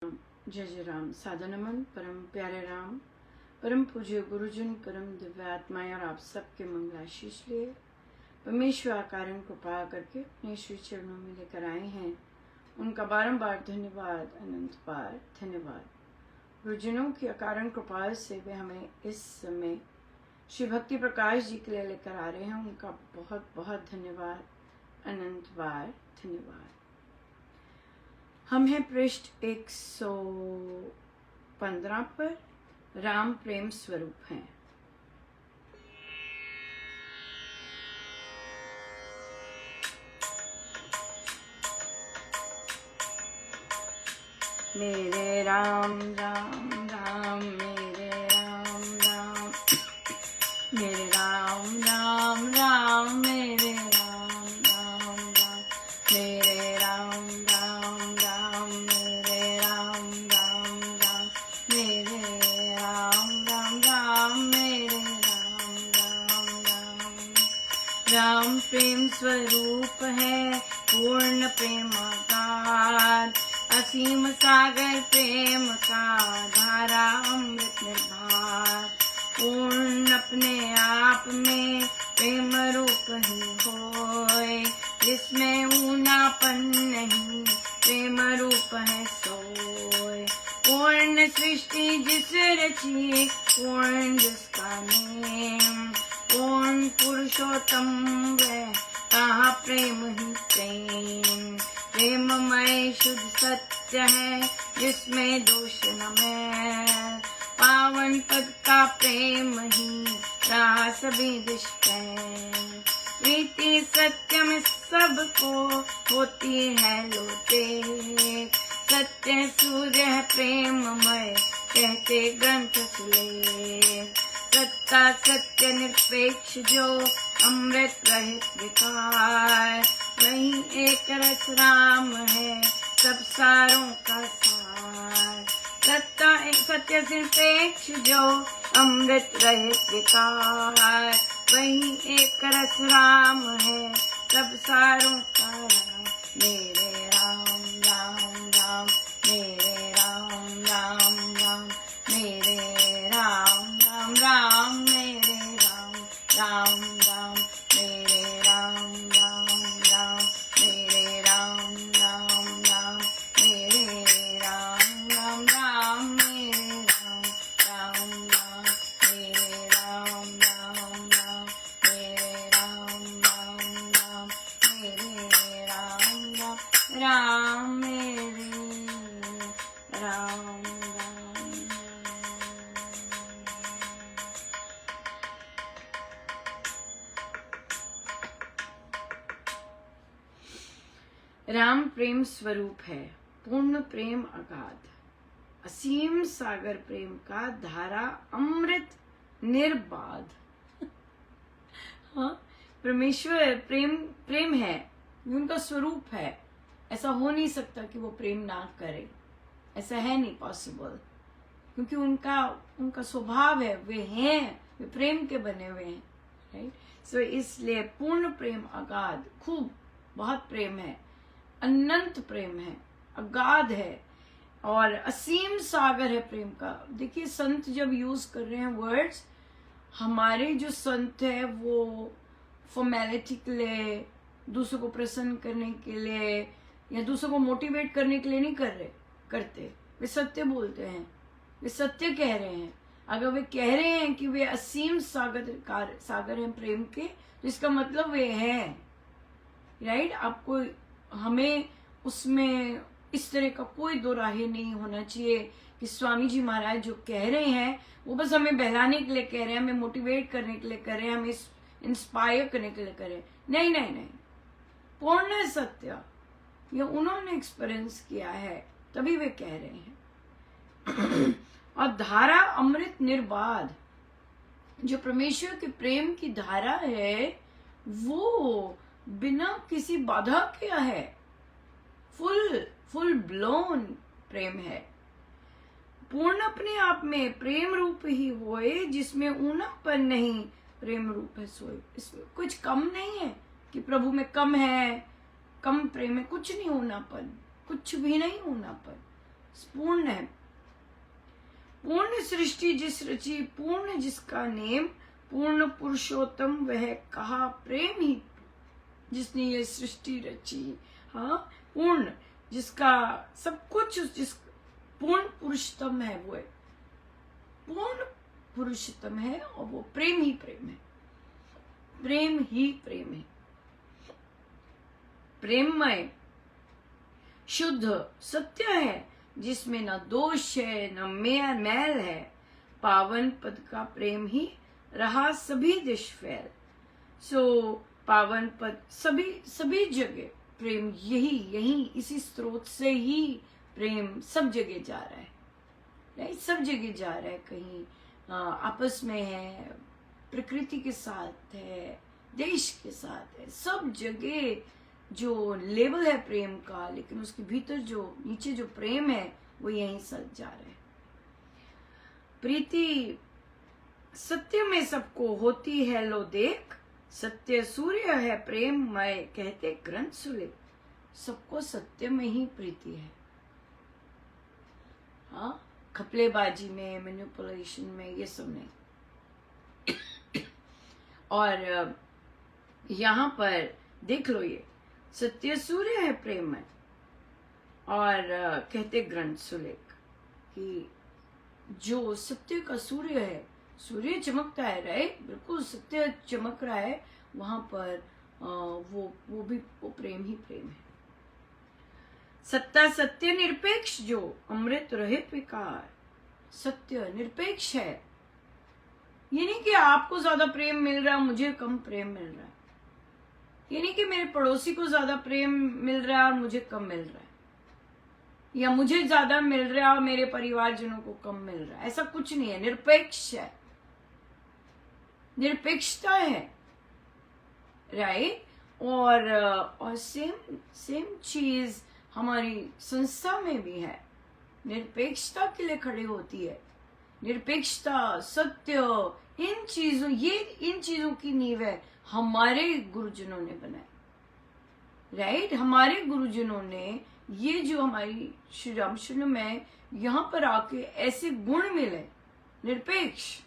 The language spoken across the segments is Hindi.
जय जय राम। सादर नमन परम प्यारे राम, परम पूज्य गुरुजन, परम दिव्य आत्माएं और आप सबके मंगलाशीष लिए परमेश्वर आकारण को पा करके अपने श्री चरणों में लेकर आए हैं। उनका बारंबार धन्यवाद, अनंत बार धन्यवाद। गुरुजनों की अकारण कृपा से वे हमें इस समय श्री भक्ति प्रकाश जी के लिए लेकर आ रहे हैं। उनका बहुत बहुत धन्यवाद, अनंत बार धन्यवाद। हम हैं पृष्ठ 115 पर, राम प्रेम स्वरूप हैं। मेरे राम राम राम, मेरे राम राम, मेरे राम राम राम, मेरे राम राम राम, मेरे राम राम राम, मेरे राम राम राम, मेरे राम राम राम, मेरे राम राम राम। राम प्रेम स्वरूप है, पूर्ण प्रेमागार, असीम सागर प्रेम का धारा अमृत निर्भर। पूर्ण अपने आप में प्रेम रूप ही होए, जिसमें ऊनापन नहीं, प्रेम रूप है सोए। पूर्ण सृष्टि जिस रची, पूर्ण जिसका नेम, पूर्ण पुरुषोत्तम वह, कहा प्रेम ही प्रेम। प्रेममय शुद्ध सत्य है, जिसमें दोष न मैल, पावन पद का प्रेम ही रहा सभी दुष्कर्म। प्रीति सत्य में सबको होती है लोटे, सत्य सूर्य है प्रेममय, कहते ग्रंथ सुलेख। सत्ता सत्य निरपेक्ष जो अमृत रहित विकार, वही एक रस राम है सब सारों का सार। सत्ता सत्य निरपेक्ष जो अमृत रहित विकार, वही एक रस राम है सब सारों का राम। मेरे राम राम राम, मेरे राम राम राम, मेरे राम राम राम, मेरे राम राम राम, मेरे राम राम राम, मेरे राम राम राम, मेरे राम राम राम, मेरे राम राम राम, मेरे राम राम राम, मेरे राम राम राम, मेरे राम राम राम, मेरे राम राम। राम प्रेम स्वरूप है, पूर्ण प्रेम अगाध, असीम सागर प्रेम का धारा अमृत निर्बाध। हाँ, परमेश्वर प्रेम प्रेम है, उनका स्वरूप है। ऐसा हो नहीं सकता कि वो प्रेम ना करे, ऐसा है नहीं पॉसिबल, क्योंकि उनका स्वभाव है, वे हैं, वे प्रेम के बने हुए हैं, राइट। सो इसलिए पूर्ण प्रेम अगाध, खूब बहुत प्रेम है, अनंत प्रेम है, अगाध है और असीम सागर है प्रेम का। देखिए संत जब यूज कर रहे हैं वर्ड्स, हमारे जो संत है वो फॉर्मेलिटी के लिए, दूसरों को प्रसन्न करने के लिए या दूसरों को मोटिवेट करने के लिए नहीं करते। वे सत्य बोलते हैं, वे सत्य कह रहे हैं। अगर वे कह रहे हैं कि वे असीम सागर हैं प्रेम के, तो इसका मतलब वे हैं, राइट। आपको हमें उसमें इस तरह का कोई दो राहे नहीं होना चाहिए कि स्वामी जी महाराज जो कह रहे हैं वो बस हमें बहलाने के लिए कह रहे हैं, हमें मोटिवेट करने के लिए कर रहे हैं, हमें इंस्पायर करने के लिए कर रहे हैं। नहीं नहीं नहीं, पूर्ण सत्य ये उन्होंने एक्सपीरियंस किया है, तभी वे कह रहे हैं। और धारा अमृत निर्बाध, जो परमेश्वर के प्रेम की धारा है वो बिना किसी बाधा के है, फुल ब्लोन प्रेम है। पूर्ण अपने आप में प्रेम रूप ही होए, जिसमें ऊनापन नहीं, प्रेम रूप है सोए। इसमें कुछ कम नहीं है कि प्रभु में कम है, कम प्रेम है, कुछ नहीं ऊनापन, कुछ भी नहीं ऊनापन। पूर्ण है। पूर्ण सृष्टि जिस रची, पूर्ण जिसका नेम, पूर्ण पुरुषोत्तम वह कहा प्रेम ही, जिसने ये सृष्टि रची। हाँ, पूर्ण जिसका सब कुछ, जिस पूर्ण पुरुषोत्तम है, वो है पूर्ण पुरुषोत्तम है, और वो प्रेम ही प्रेम है, प्रेम ही प्रेम है, प्रेममय शुद्ध सत्य है, जिसमें न दोष है न मैल है। पावन पद का प्रेम ही रहा सभी दिश फैल। सो पावन पद सभी जगह प्रेम, यही इसी स्रोत से ही प्रेम सब जगह जा रहा है, राइट? सब जगह जा रहा है, कहीं आपस में है, प्रकृति के साथ है, देश के साथ है, सब जगह जो लेवल है प्रेम का, लेकिन उसके भीतर जो नीचे जो प्रेम है वो यहीं सज जा रहा है। प्रीति सत्य में सबको होती है लो देख, सत्य सूर्य है प्रेममय कहते ग्रंथ सुलेख। सबको सत्य में ही प्रीति है। हाँ, खपलेबाजी में, मैनिपुलेशन में, ये सब नहीं। और यहाँ पर देख लो, ये सत्य सूर्य है प्रेम में, और कहते ग्रंथ सुलेख कि जो सत्य का सूर्य है, सूर्य चमकता है, राइट? बिल्कुल सत्य चमक रहा है, वहां पर वो भी वो प्रेम ही प्रेम है। सत्ता सत्य निरपेक्ष जो अमृत रहित विकार, सत्य निरपेक्ष है। ये नहीं कि आपको ज्यादा प्रेम मिल रहा है, मुझे कम प्रेम मिल रहा है। ये नहीं कि मेरे पड़ोसी को ज्यादा प्रेम मिल रहा है और मुझे कम मिल रहा है, या मुझे ज्यादा मिल रहा है और मेरे परिवारजनों को कम मिल रहा है। ऐसा कुछ नहीं है, निरपेक्ष है, निरपेक्षता है, राइट? और सेम चीज हमारी संस्था में भी है, निरपेक्षता के लिए खड़ी होती है। निरपेक्षता, सत्य, इन चीजों की नींव है हमारे गुरुजनों ने बनाई, राइट? हमारे गुरुजनों ने ये जो हमारी श्री रामशरण में यहाँ पर आके ऐसे गुण मिले, निरपेक्ष,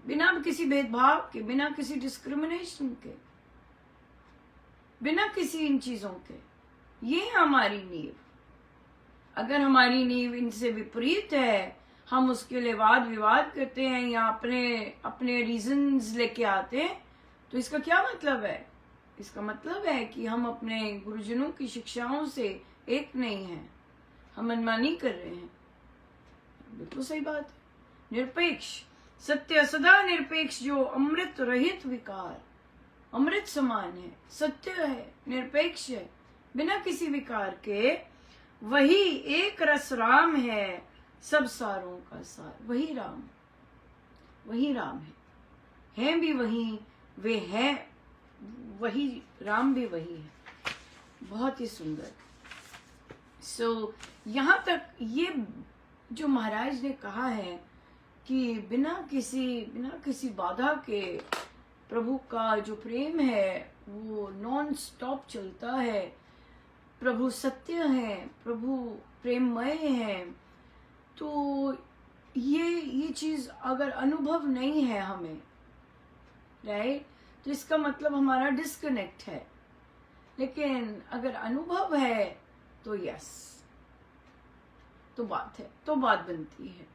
बिना किसी भेदभाव के, बिना किसी डिस्क्रिमिनेशन के, बिना किसी इन चीजों के, ये है हमारी नींव। अगर हमारी नींव इनसे विपरीत है, हम उसके लिए वाद विवाद करते हैं या अपने रीजंस लेके आते हैं, तो इसका क्या मतलब है? इसका मतलब है कि हम अपने गुरुजनों की शिक्षाओं से एक नहीं है, हम मनमानी कर रहे हैं। बिल्कुल सही बात है। निरपेक्ष सत्य सदा निरपेक्ष जो अमृत रहित विकार, अमृत समान है, सत्य है, निरपेक्ष है, बिना किसी विकार के, वही एक रस राम है सब सारों का सार। वही राम है भी वही, वे है वही, राम भी वही है। बहुत ही सुंदर। यहाँ तक ये जो महाराज ने कहा है कि बिना किसी बाधा के प्रभु का जो प्रेम है वो नॉन स्टॉप चलता है। प्रभु सत्य है, प्रभु प्रेममय है। तो ये चीज अगर अनुभव नहीं है हमें, राइट, तो इसका मतलब हमारा डिस्कनेक्ट है। लेकिन अगर अनुभव है तो यस, तो बात है, तो बात बनती है,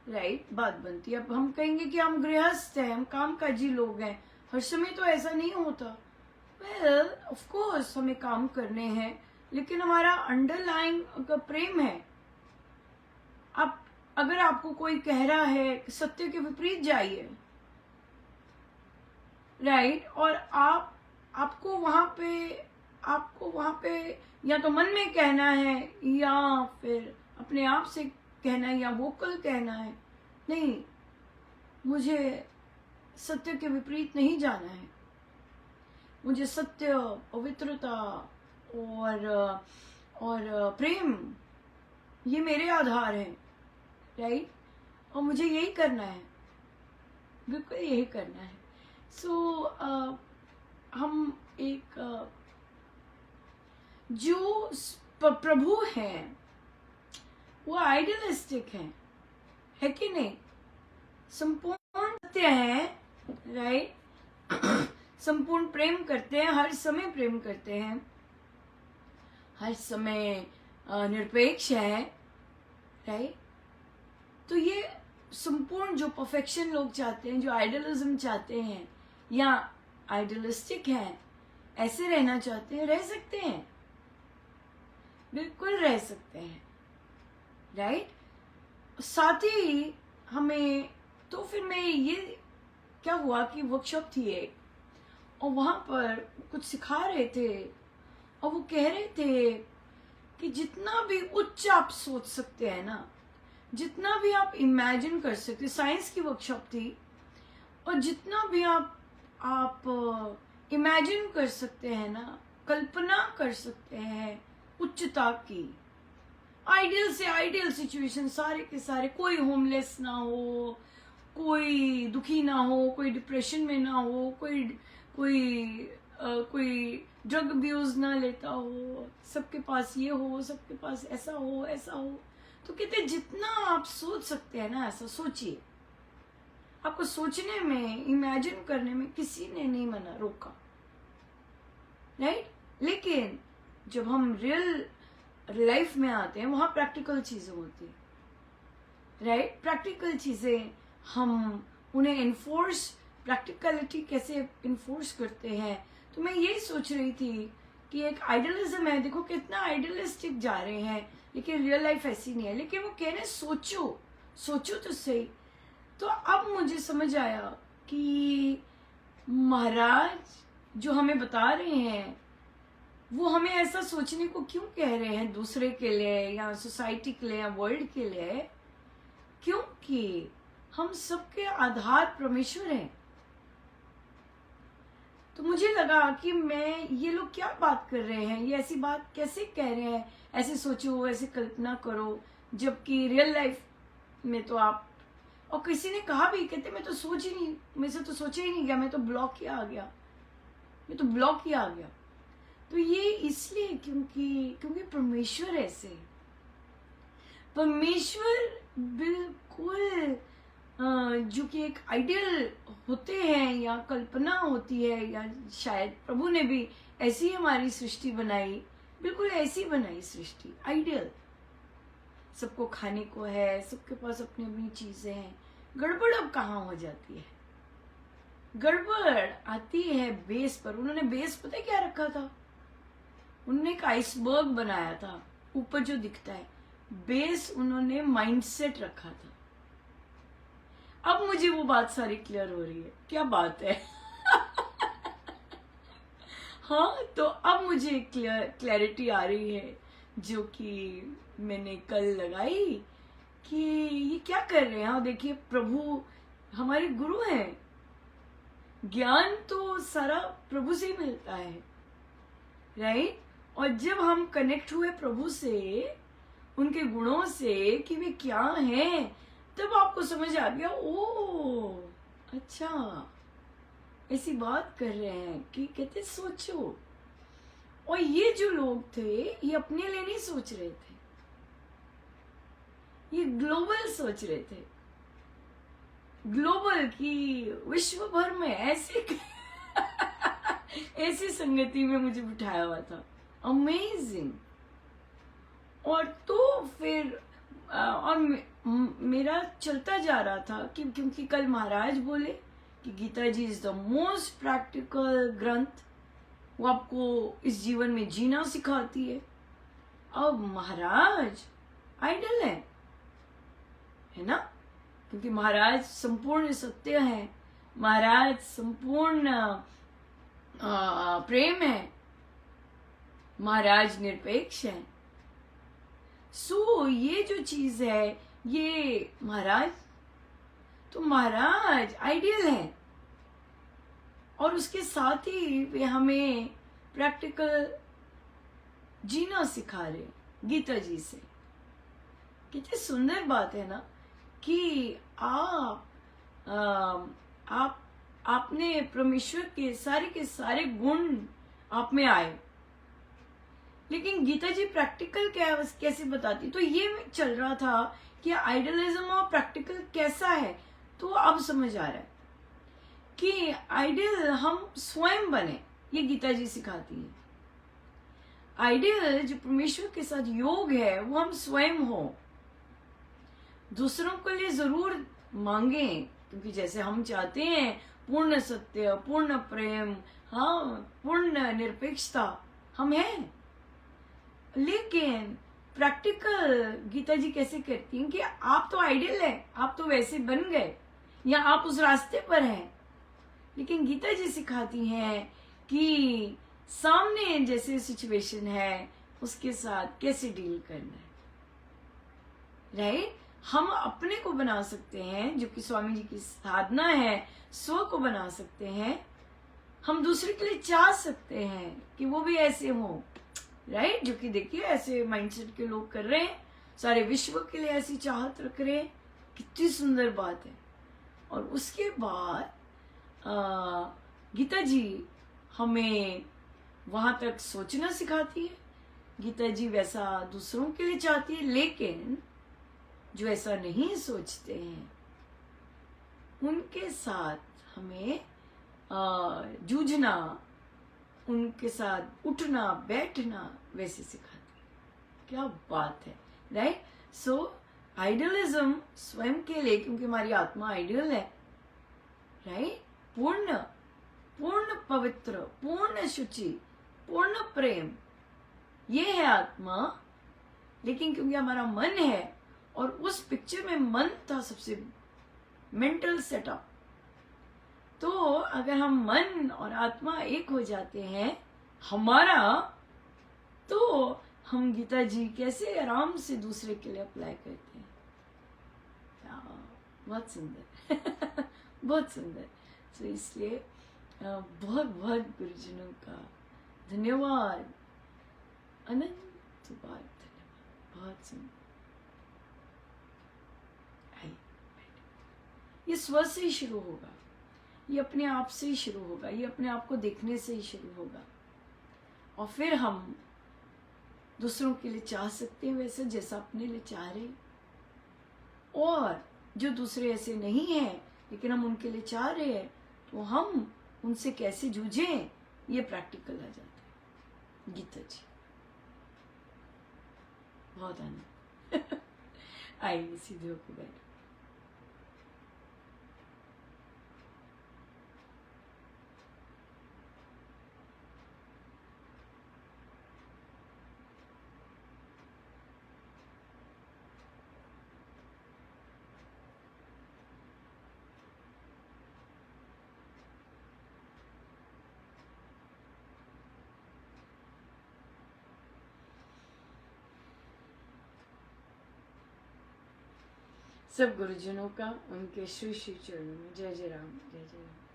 राइट, बात बनती है। अब हम कहेंगे कि हम गृहस्थ हैं, हम कामकाजी लोग हैं, हर समय तो ऐसा नहीं होता। वेल ऑफ कोर्स हमें काम करने हैं, लेकिन हमारा अंडरलाइंग प्रेम है। अब अगर आपको कोई कह रहा है कि सत्य के विपरीत जाइए, राइट, और आपको वहां पे या तो मन में कहना है या फिर अपने आप से कहना है या वोकल कहना है, नहीं, मुझे सत्य के विपरीत नहीं जाना है, मुझे सत्य, पवित्रता और प्रेम ये मेरे आधार हैं, राइट, और मुझे यही करना है, बिल्कुल यही करना है। हम एक जो प्रभु हैं, वो आइडियलिस्टिक है कि नहीं? संपूर्ण सत्य है, राइट? संपूर्ण प्रेम करते हैं, हर समय प्रेम करते हैं, हर समय निरपेक्ष है, राइट? तो ये संपूर्ण जो परफेक्शन लोग चाहते हैं, जो आइडियलिज्म चाहते हैं या आइडियलिस्टिक है, ऐसे रहना चाहते हैं, रह सकते हैं, बिल्कुल रह सकते हैं, राइट? साथ ही हमें तो फिर मैं ये क्या हुआ कि वर्कशॉप थी एक, और वहां पर कुछ सिखा रहे थे और वो कह रहे थे कि जितना भी उच्च आप सोच सकते हैं ना, जितना भी आप इमेजिन कर सकते, साइंस की वर्कशॉप थी, और जितना भी आप इमेजिन कर सकते हैं ना, कल्पना कर सकते हैं उच्चता की, आइडियल से आइडियल सिचुएशन, सारे के सारे, कोई होमलेस ना हो, कोई दुखी ना हो, कोई डिप्रेशन में ना हो, कोई ड्रग अब्यूज ना लेता हो, सबके पास ये हो, सबके पास ऐसा हो, ऐसा हो। तो कहते जितना आप सोच सकते हैं ना, ऐसा सोचिए। आपको सोचने में, इमेजिन करने में किसी ने नहीं मना रोका, राइट? लेकिन जब हम रियल लाइफ में आते हैं, वहां प्रैक्टिकल चीजें होती है, राइट? प्रैक्टिकल चीजें हम उन्हें इन्फोर्स, प्रैक्टिकलिटी कैसे इन्फोर्स करते हैं। तो मैं यही सोच रही थी कि एक आइडियलिज्म है, देखो कितना आइडियलिस्टिक जा रहे हैं, लेकिन रियल लाइफ ऐसी नहीं है। लेकिन वो कह रहे सोचो, सोचो तो सही। तो अब मुझे समझ आया कि महाराज जो हमें बता रहे हैं, वो हमें ऐसा सोचने को क्यों कह रहे हैं, दूसरे के लिए या सोसाइटी के लिए या वर्ल्ड के लिए? क्योंकि हम सबके आधार परमेश्वर हैं। तो मुझे लगा कि मैं, ये लोग क्या बात कर रहे हैं, ये ऐसी बात कैसे कह रहे हैं, ऐसे सोचो, ऐसे कल्पना करो, जबकि रियल लाइफ में तो आप, और किसी ने कहा भी, कहते मैं तो सोच ही नहीं, मेरे से तो सोचा ही नहीं गया, मैं तो ब्लॉक ही आ गया, मैं तो ब्लॉक ही आ गया। तो ये इसलिए क्योंकि परमेश्वर ऐसे, परमेश्वर बिल्कुल जो कि एक आइडियल होते हैं या कल्पना होती है, या शायद प्रभु ने भी ऐसी हमारी सृष्टि बनाई, बिल्कुल ऐसी बनाई सृष्टि, आइडियल। सबको खाने को है, सबके पास अपनी अपनी चीजें हैं। गड़बड़ अब कहाँ हो जाती है? गड़बड़ आती है बेस पर। उन्होंने बेस पता है क्या रखा था? उन्होंने एक आइसबर्ग बनाया था, ऊपर जो दिखता है, बेस उन्होंने माइंडसेट रखा था। अब मुझे वो बात सारी क्लियर हो रही है, क्या बात है। हाँ, तो अब मुझे क्लैरिटी आ रही है, जो कि मैंने कल लगाई, कि ये क्या कर रहे हैं। हाँ, देखिए, प्रभु हमारे गुरु हैं, ज्ञान तो सारा प्रभु से ही मिलता है, राइट? और जब हम कनेक्ट हुए प्रभु से, उनके गुणों से कि वे क्या हैं, तब आपको समझ आ गया, ओ अच्छा ऐसी बात कर रहे हैं कि कहते सोचो। और ये जो लोग थे, ये अपने लिए नहीं सोच रहे थे, ये ग्लोबल सोच रहे थे, ग्लोबल की विश्व भर में ऐसे ऐसी संगति में मुझे बिठाया हुआ था, अमेजिंग। और तो फिर और मेरा चलता जा रहा था कि क्योंकि कल महाराज बोले कि गीता जी इज द मोस्ट प्रैक्टिकल ग्रंथ, वो आपको इस जीवन में जीना सिखाती है। अब महाराज आइडल है ना, क्योंकि महाराज संपूर्ण सत्य है, महाराज संपूर्ण प्रेम है, महाराज निरपेक्ष है। सो ये जो चीज है, ये महाराज, तो महाराज आइडियल है, और उसके साथ ही वे हमें प्रैक्टिकल जीना सिखा रहे गीता जी से। कितनी सुंदर बात है ना कि आपने परमेश्वर के सारे गुण आप में आए। लेकिन गीता जी प्रैक्टिकल क्या कैसे बताती, तो ये चल रहा था कि आइडियलिज्म और प्रैक्टिकल कैसा है। तो अब समझ आ रहा है कि आइडियल हम स्वयं बने, ये गीता जी सिखाती है। आइडियल जो परमेश्वर के साथ योग है वो हम स्वयं हो, दूसरों के लिए जरूर मांगे, क्योंकि जैसे हम चाहते हैं पूर्ण सत्य, पूर्ण प्रेम, हाँ पूर्ण निरपेक्षता हम हैं। लेकिन प्रैक्टिकल गीता जी कैसे कहती हैं कि आप तो आइडियल है, आप तो वैसे बन गए या आप उस रास्ते पर हैं। लेकिन गीता जी सिखाती हैं कि सामने जैसे सिचुएशन है उसके साथ कैसे डील करना है, राइट। हम अपने को बना सकते हैं, जो कि स्वामी जी की साधना है, स्व को बना सकते हैं। हम दूसरे के लिए चाह सकते हैं कि वो भी ऐसे हो, राइट। जो कि देखिए ऐसे माइंडसेट के लोग कर रहे हैं, सारे विश्व के लिए ऐसी चाहत रख रहे हैं, कितनी सुंदर बात है। और उसके बाद गीता जी हमें वहां तक सोचना सिखाती है। गीता जी वैसा दूसरों के लिए चाहती है, लेकिन जो ऐसा नहीं सोचते हैं उनके साथ हमें जूझना, उनके साथ उठना बैठना वैसे सिखाती है। क्या बात है, राइट। सो आइडियलिज्म स्वयं के लिए, क्योंकि हमारी आत्मा आइडियल है, राइट। पूर्ण पूर्ण पवित्र, पूर्ण शुचि, पूर्ण प्रेम, ये है आत्मा। लेकिन क्योंकि हमारा मन है, और उस पिक्चर में मन था सबसे मेंटल सेटअप, तो अगर हम मन और आत्मा एक हो जाते हैं हमारा, तो हम गीता जी कैसे आराम से दूसरे के लिए अप्लाई करते हैं। बहुत सुंदर बहुत सुंदर। तो इसलिए बहुत बहुत गुरुजनों का धन्यवाद, अनंत बार धन्यवाद। बहुत सुंदर। ये स्व से ही शुरू होगा, ये अपने आप से ही शुरू होगा, ये अपने आप को देखने से ही शुरू होगा। और फिर हम दूसरों के लिए चाह सकते हैं वैसे जैसा अपने लिए चाह रहे हैं। और जो दूसरे ऐसे नहीं हैं लेकिन हम उनके लिए चाह रहे हैं, तो हम उनसे कैसे जूझें, ये प्रैक्टिकल आ जाता है। गीता जी बहुत आनंद। आइए सीधे होकर बैठ। सब गुरुजनों का उनके श्री श्री चरणों में जय जय राम, जय जय राम।